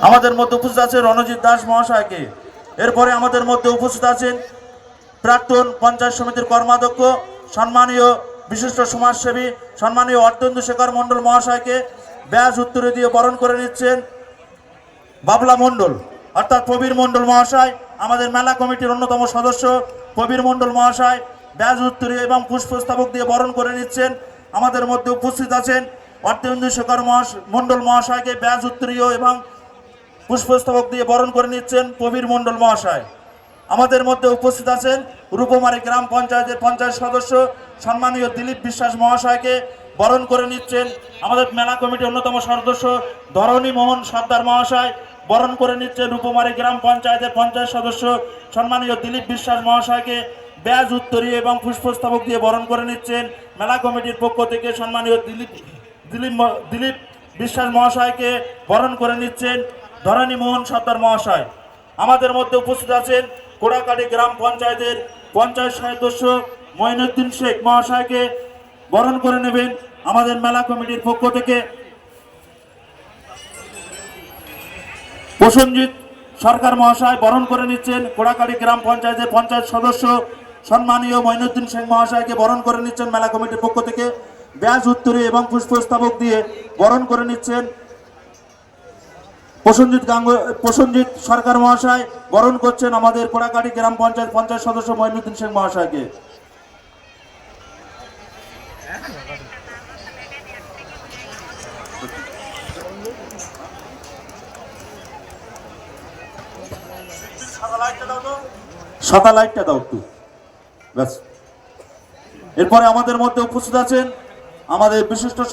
আমাদের মধ্যে উপস্থিত আছেন রণজিৎ দাস মহাশয়কে। এরপরে আমাদের মধ্যে উপস্থিত আছেন প্রাক্তন পঞ্চায়েত সমিতির কর্মাধ্যক্ষ সম্মানীয় বিশিষ্ট সমাজসেবী সম্মানীয় অর্ধেন্দু শেখর মণ্ডল মহাশয়কে ব্যাজ উত্তরে দিয়ে বরণ করে নিচ্ছেন বাবলা মণ্ডল অর্থাৎ প্রবীর মণ্ডল মহাশয়। আমাদের মেলা কমিটির অন্যতম সদস্য প্রবীর মণ্ডল মহাশয় ব্যাজ উত্তরে এবং পুষ্পস্তবক দিয়ে বরণ করে নিচ্ছেন। আমাদের মধ্যে উপস্থিত আছেন অর্ধেন্দু শেখর মণ্ডল মহাশয়কে ব্যাজ উত্তরীয় এবং পুষ্পস্তবক দিয়ে বরণ করে নিচ্ছেন প্রবীর মণ্ডল মহাশয়। আমাদের মধ্যে উপস্থিত আছেন রূপমারি গ্রাম পঞ্চায়েতের পঞ্চায়েত সদস্য সম্মানীয় দিলীপ বিশ্বাস মহাশয়কে বরণ করে নিচ্ছেন আমাদের মেলা কমিটির অন্যতম সদস্য ধরণী মোহন সর্দার মহাশয়। বরণ করে নিচ্ছেন রূপমারি গ্রাম পঞ্চায়েতের পঞ্চায়েত সদস্য সম্মানীয় দিলীপ বিশ্বাস মহাশয়কে ব্যাজ উত্তরীয় এবং পুষ্পস্তবক দিয়ে বরণ করে নিচ্ছেন মেলা কমিটির পক্ষ থেকে সম্মানীয় দিলীপ বিশ্বাস মহাশয়কে বরণ করে নিচ্ছেন ধরণী মোহন সর্দার মহাশয়। আমাদের মধ্যে উপস্থিত আছেন কোড়াকাটি গ্রাম পঞ্চায়েতের পঞ্চায়েত সদস্য মঈনুদ্দিন শেখ মহাশয়কে বরণ করে নেবেন আমাদের মেলা কমিটির পক্ষ থেকে প্রসেনজিৎ সরকার মহাশয় বরণ করে নিচ্ছেন কোড়াকাটি গ্রাম পঞ্চায়েতের পঞ্চায়েত সদস্য সম্মানীয় মঈনুদ্দিন শেখ মহাশয়কে বরণ করে নিচ্ছেন মেলা কমিটির পক্ষ থেকে ব্যাজ উত্তরী এবং পুষ্পস্তবক দিয়ে বরণ করে নিচ্ছেন প্রসেনজিৎ সরকার মহাশয়। বরণ করছেন আমাদের কোড়াকাটি গ্রাম পঞ্চায়েত পঞ্চায়েত সদস্য মঈনুদ্দিন শেখ মহাশয়কে। সাদা লাইটটা দাও একটু ব্যাস। এরপরে আমাদের মধ্যে উপস্থিত আছেন আমাদের বিশিষ্ট